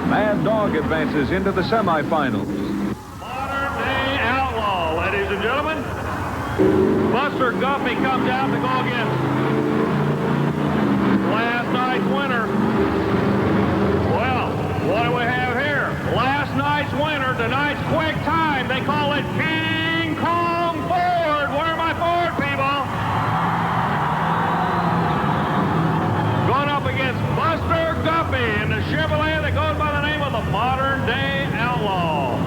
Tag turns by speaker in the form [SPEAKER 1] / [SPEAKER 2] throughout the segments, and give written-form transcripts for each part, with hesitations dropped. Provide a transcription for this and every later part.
[SPEAKER 1] Mad Dog advances into the semifinals.
[SPEAKER 2] Modern Day Outlaw, ladies and gentlemen. Buster Guffey comes out to go against last night's winner. Well, what do we have here? Last night's winner, tonight's quick time. They call it King Kong Ford. Where are my Ford people? Going up against Buster Guffey in the Chevrolet that goes by the name of the Modern Day Outlaw.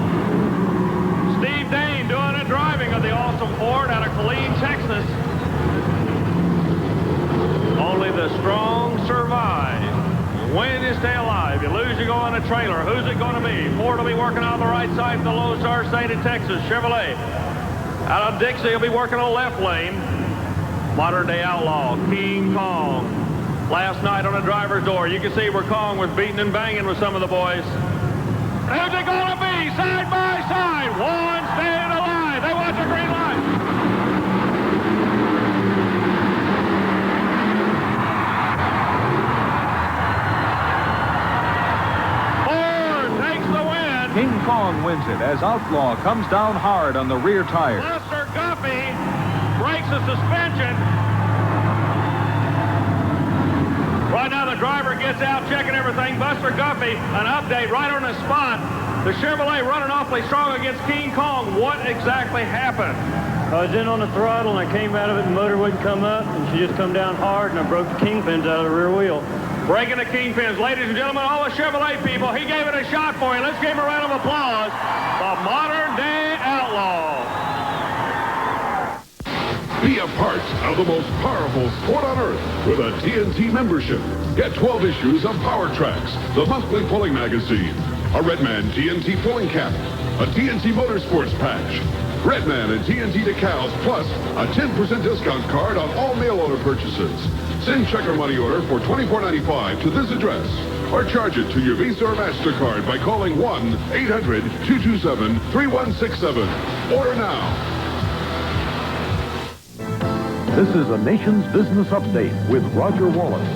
[SPEAKER 2] Steve Dane doing the driving of the awesome Ford out of Killeen, Texas. Only the strong survive. Win, you stay alive. You lose, you go in a trailer. Who's it going to be? Ford will be working on the right side of the Lone Star State of Texas. Chevrolet out of Dixie will be working on the left lane. Modern Day Outlaw, King Kong. Last night on the driver's door, you can see where Kong was beating and banging with some of the boys. Who's it going to be? Side by side. One staying alive. They watch a green light.
[SPEAKER 1] King Kong wins it as Outlaw comes down hard on the rear tire.
[SPEAKER 2] Buster Guffey breaks the suspension. Right now the driver gets out checking everything. Buster Guffey, an update right on the spot. The Chevrolet running awfully strong against King Kong. What exactly happened?
[SPEAKER 3] I was in on the throttle and I came out of it and the motor wouldn't come up and she just come down hard and I broke the kingpins out of the rear wheel.
[SPEAKER 2] Breaking the kingpins. Ladies and gentlemen, all the Chevrolet people, he gave it a shot for you. Let's give him a round of applause. The Modern Day Outlaw.
[SPEAKER 4] Be a part of the most powerful sport on earth with a TNT membership. Get 12 issues of Power Tracks, the monthly pulling magazine, a Redman TNT pulling cap, a TNT Motorsports patch, Redman and TNT decals, plus a 10% discount card on all mail order purchases. Send check or money order for $24.95 to this address, or charge it to your Visa or MasterCard by calling 1-800-227-3167. Order now.
[SPEAKER 5] This is a Nation's Business Update with Roger Wallace.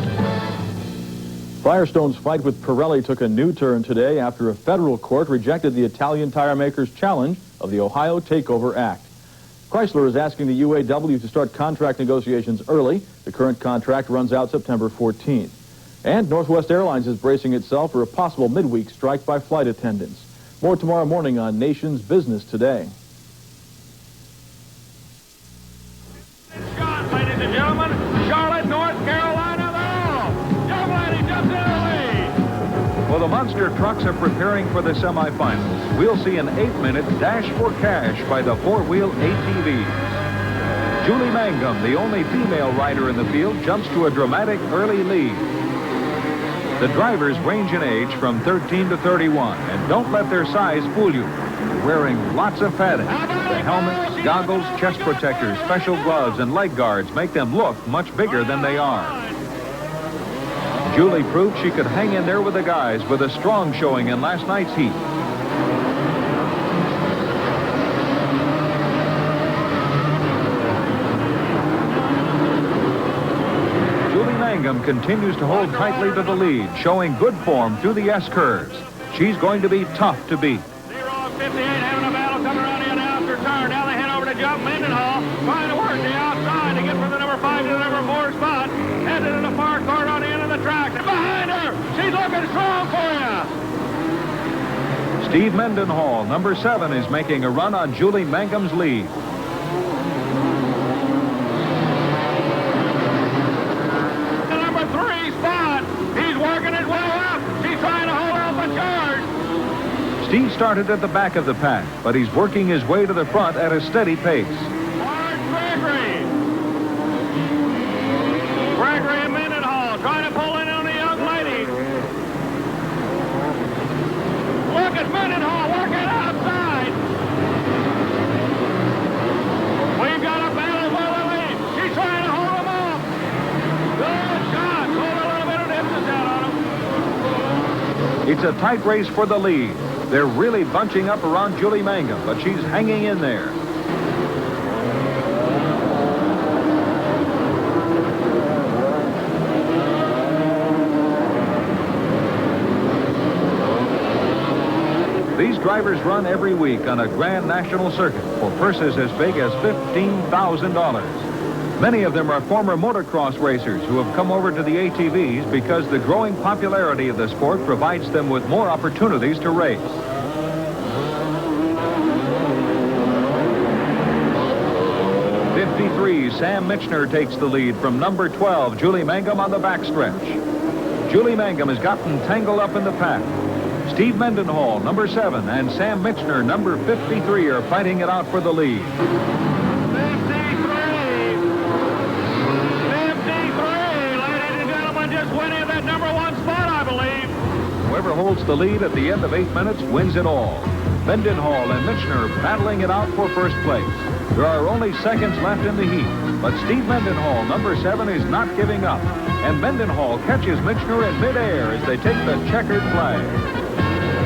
[SPEAKER 6] Firestone's fight with Pirelli took a new turn today after a federal court rejected the Italian tire maker's challenge of the Ohio Takeover Act. Chrysler is asking the UAW to start contract negotiations early. The current contract runs out September 14th. And Northwest Airlines is bracing itself for a possible midweek strike by flight attendants. More tomorrow morning on Nation's Business Today.
[SPEAKER 2] Ladies and gentlemen, Charlotte, North Carolina, they're off. Young lady jumps in the lead.
[SPEAKER 1] Well, the monster trucks are preparing for the semifinals. We'll see an 8-minute dash for cash by the four-wheel ATVs. Julie Mangum, the only female rider in the field, jumps to a dramatic early lead. The drivers range in age from 13 to 31, and don't let their size fool you. They're wearing lots of padding. The helmets, goggles, chest protectors, special gloves, and leg guards make them look much bigger than they are. Julie proved she could hang in there with the guys with a strong showing in last night's heat. Julie Mangum continues to hold tightly to the lead, showing good form through the S-curves. She's going to be tough to beat.
[SPEAKER 2] 0-58 having a battle coming around the announcer turn. Now they head over to jump Mendenhall, trying to work the outside to get from the number 5 to the number 4 spot. Headed in the far corner on the end of the track. And behind her, she's looking strong for you.
[SPEAKER 1] Steve Mendenhall, number 7, is making a run on Julie Mangum's lead.
[SPEAKER 2] The number 3 spot. He's working his way up. She's trying to hold off the charge.
[SPEAKER 1] Steve started at the back of the pack, but he's working his way to the front at a steady pace.
[SPEAKER 2] Gregory and Mendenhall trying to pull in on the young lady. Look at Mendenhall working outside. We've got a battle for the lead. She's trying to hold him off. Good shot. Hold a little bit of distance out on him.
[SPEAKER 1] It's a tight race for the lead. They're really bunching up around Julie Mangum, but she's hanging in there. These drivers run every week on a grand national circuit for purses as big as $15,000. Many of them are former motocross racers who have come over to the ATVs because the growing popularity of the sport provides them with more opportunities to race. Sam Mitchiner takes the lead from number 12, Julie Mangum, on the backstretch. Julie Mangum has gotten tangled up in the pack. Steve Mendenhall, number 7, and Sam Mitchiner, number 53, are fighting it out for the lead.
[SPEAKER 2] 53, ladies and gentlemen, just winning that number 1 spot, I believe.
[SPEAKER 1] Whoever holds the lead at the end of 8 minutes wins it all. Mendenhall and Mitchiner battling it out for first place. There are only seconds left in the heat, but Steve Mendenhall, number 7, is not giving up. And Mendenhall catches Mitchiner in midair as they take the checkered flag.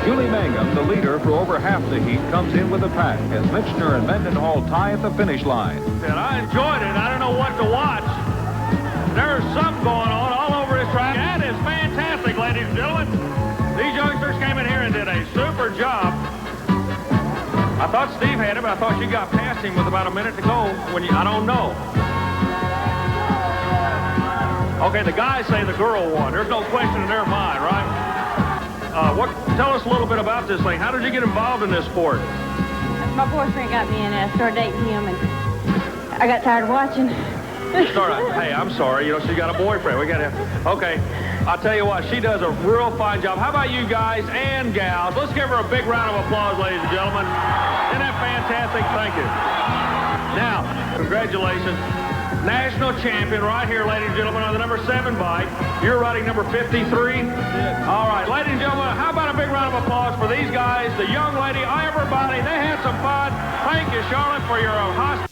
[SPEAKER 1] Julie Mangum, the leader for over half the heat, comes in with the pack as Mitchiner and Mendenhall tie at the finish line.
[SPEAKER 2] And I enjoyed it. I don't know what to watch. There's something going on all over this track. That is fantastic, ladies and gentlemen. These youngsters came in here and did a super job. I thought Steve had it, but I thought you got past him with about a minute to go. I don't know. Okay, the guys say the girl won. There's no question in their mind, right? Tell us a little bit about this thing. How did you get involved in this sport?
[SPEAKER 7] My boyfriend got me in, and I started dating him, and I got tired of watching.
[SPEAKER 2] Hey, I'm sorry. You know, she got a boyfriend. Okay. I'll tell you what, she does a real fine job. How about you guys and gals? Let's give her a big round of applause, ladies and gentlemen. Isn't that fantastic? Thank you. Now, congratulations. National champion right here, ladies and gentlemen, on the number 7 bike. You're riding number 53. All right, ladies and gentlemen, how about a big round of applause for these guys, the young lady, everybody. They had some fun. Thank you, Charlotte, for your hospitality.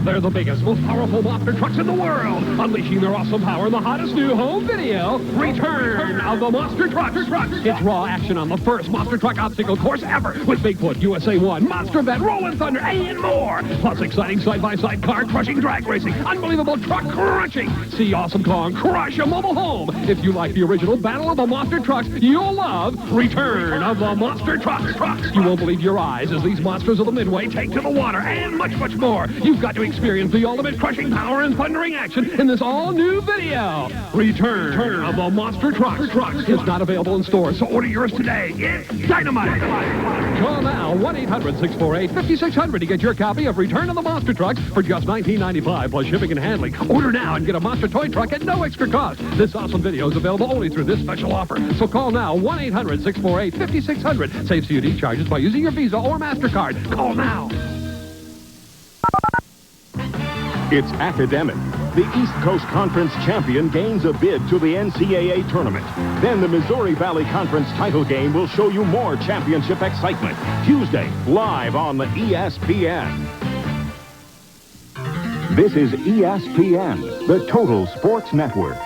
[SPEAKER 8] They're the biggest, most powerful monster trucks in the world, unleashing their awesome power in the hottest new home video, Return of the Monster Trucks. It's raw action on the first monster truck obstacle course ever, with Bigfoot, USA 1, Monster Vet, Rolling Thunder, and more. Plus exciting side-by-side car-crushing drag racing, unbelievable truck crunching. See Awesome Kong crush a mobile home. If you like the original Battle of the Monster Trucks, you'll love Return of the Monster Trucks. You won't believe your eyes as these monsters of the Midway take to the water, and much, much more. You've got to experience the ultimate crushing power and thundering action in this all-new video. Return of the Monster Trucks. It's not available in stores, so order yours today. It's dynamite. Call now, 1-800-648-5600 to get your copy of Return of the Monster Trucks for just $19.95 plus shipping and handling. Order now and get a monster toy truck at no extra cost. This awesome video is available only through this special offer. So call now, 1-800-648-5600. Save COD charges by using your Visa or MasterCard. Call now.
[SPEAKER 9] It's academic. The East Coast Conference champion gains a bid to the NCAA tournament. Then the Missouri Valley Conference title game will show you more championship excitement. Tuesday, live on the ESPN. This is ESPN, the Total Sports Network.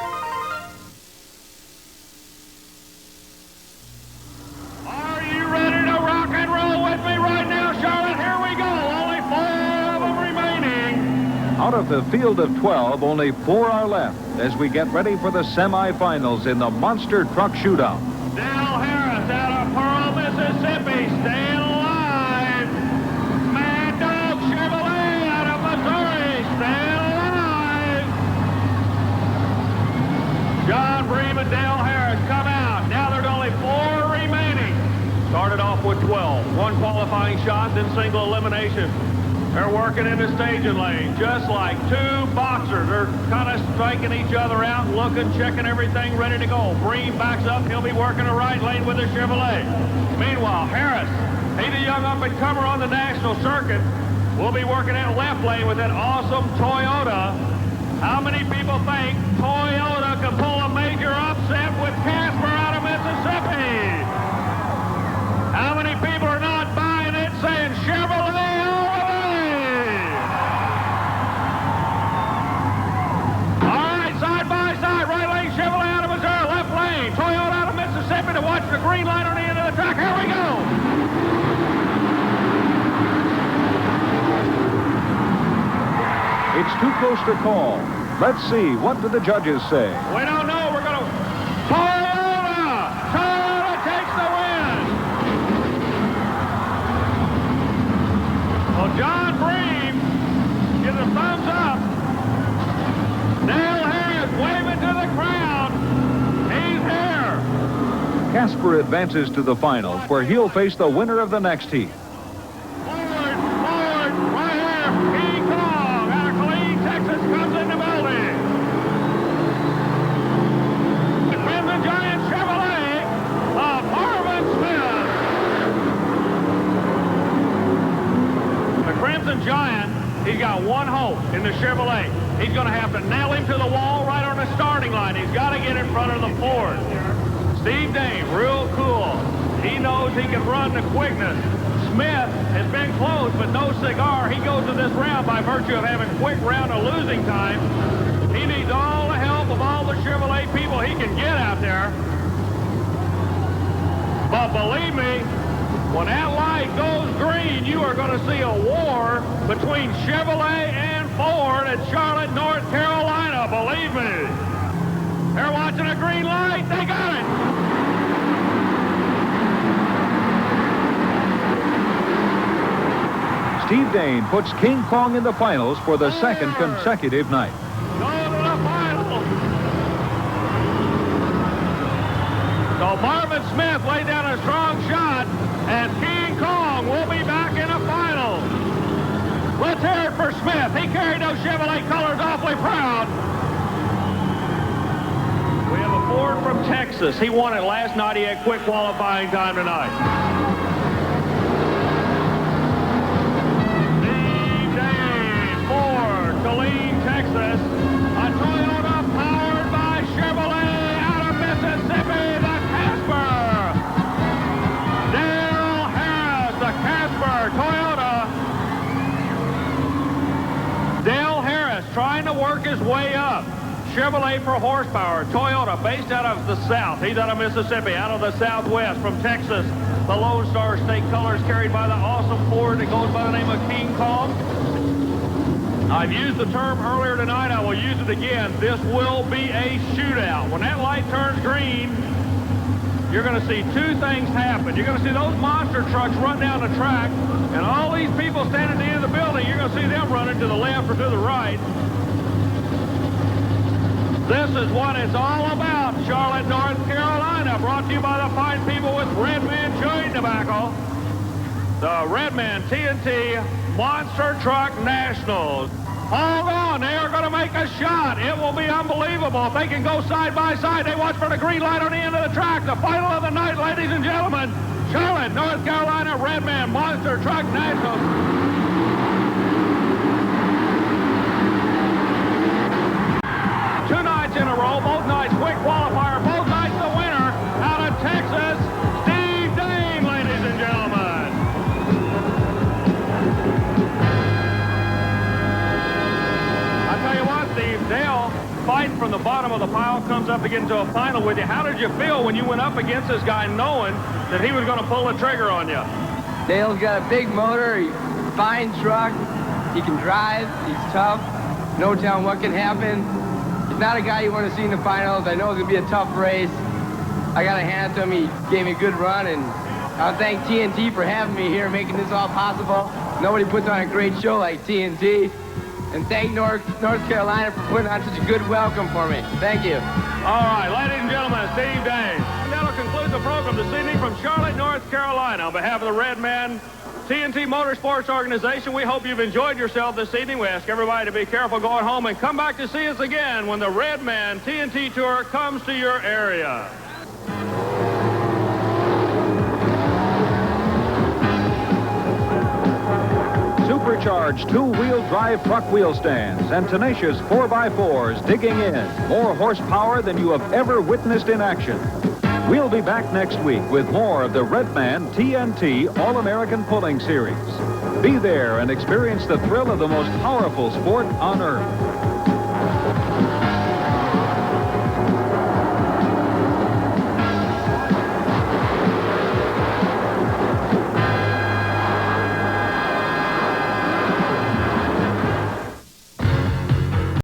[SPEAKER 1] Out of the field of 12, only 4 are left as we get ready for the semifinals in the Monster Truck Shootout.
[SPEAKER 2] Dale Harris out of Pearl, Mississippi, staying alive. Mad Dog Chevrolet out of Missouri, staying alive. Jon Breen and Dale Harris come out. Now there's only 4 remaining. Started off with 12. 1 qualifying shot, then single elimination. They're working in the staging lane, just like 2 boxers. They're kind of striking each other out, looking, checking everything, ready to go. Breen backs up. He'll be working the right lane with the Chevrolet. Meanwhile, Harris, he's a young up-and-comer on the national circuit, will be working that left lane with that awesome Toyota. How many people think Toyota can pull a major upset with CASPER out of Mississippi? How many people are not buying it, saying Chevrolet? To watch the green line on the end of the track. Here we go.
[SPEAKER 1] It's too close to call. Let's see, what do the judges say?
[SPEAKER 2] We don't know. We're going to... Toyota! Toyota takes the win! Well, Jon Breen gives a thumbs up. Dale Harris waving to the crowd. He's here.
[SPEAKER 1] CASPER advances to the finals, where he'll face the winner of the next heat.
[SPEAKER 2] Forward, right here. King Kong out of Colleen, Texas, comes in the building. The Crimson Giant Chevrolet of Marvin Smith. The Crimson Giant, he's got one hope in the Chevrolet. He's going to have to nail him to the wall right on the starting line. He's got to get in front of the Ford. Steve Dane, real cool. He knows he can run the quickness. Smith has been close, but no cigar. He goes to this round by virtue of having quick round of losing time. He needs all the help of all the Chevrolet people he can get out there. But believe me, when that light goes green, you are going to see a war between Chevrolet and Ford at Charlotte, North Carolina. Believe me. They're watching a green light. They got it.
[SPEAKER 1] Steve Dane puts King Kong in the finals for the second consecutive night.
[SPEAKER 2] Go to the finals. So Marvin Smith laid down a strong shot, and King Kong will be back in the finals. Let's hear it for Smith. He carried those Chevrolet colors awfully proud. We have a Ford from Texas. He won it last night. He had quick qualifying time tonight. Steve Dane, Ford, Colleen, Texas. A Toyota powered by Chevrolet out of Mississippi, the CASPER. Dale Harris, the CASPER Toyota. Dale Harris trying to work his way up. Chevrolet for horsepower. Toyota based out of the South. He's out of Mississippi, out of the Southwest. From Texas, the Lone Star State colors carried by the awesome Ford that goes by the name of King Kong. I've used the term earlier tonight. I will use it again. This will be a shootout. When that light turns green, you're going to see two things happen. You're going to see those monster trucks run down the track, and all these people standing at the end of the building, you're going to see them running to the left or to the right. This is what it's all about, Charlotte, North Carolina. Brought to you by the fine people with Redman Chewing Tobacco. The Redman TNT Monster Truck Nationals. Hold on, they are going to make a shot. It will be unbelievable. If they can go side by side, they watch for the green light on the end of the track. The final of the night, ladies and gentlemen. Charlotte, North Carolina, Redman Monster Truck Nationals. 2 nights in a row, both nights quick qualifier, both nights the winner out of Texas, Steve Dane, ladies and gentlemen. I tell you what, Steve, Dale, fighting from the bottom of the pile, comes up to get into a final with you. How did you feel when you went up against this guy knowing that he was going to pull the trigger on you?
[SPEAKER 10] Dale's got a big motor, fine truck, he can drive, he's tough, no telling what can happen. He's not a guy you want to see in the finals. I know it's going to be a tough race. I got to hand it to him. He gave me a good run, and I thank TNT for having me here, making this all possible. Nobody puts on a great show like TNT. And thank North Carolina for putting on such a good welcome for me. Thank you.
[SPEAKER 2] All right, ladies and gentlemen, Steve Dane. That'll conclude the program this evening from Charlotte, North Carolina. On behalf of the Redman TNT Motorsports Organization, we hope you've enjoyed yourself this evening. We ask everybody to be careful going home and come back to see us again when the Redman TNT Tour comes to your area.
[SPEAKER 1] Supercharged 2-wheel drive truck wheel stands and tenacious 4x4s digging in. More horsepower than you have ever witnessed in action. We'll be back next week with more of the Redman TNT All-American Pulling Series. Be there and experience the thrill of the most powerful sport on Earth.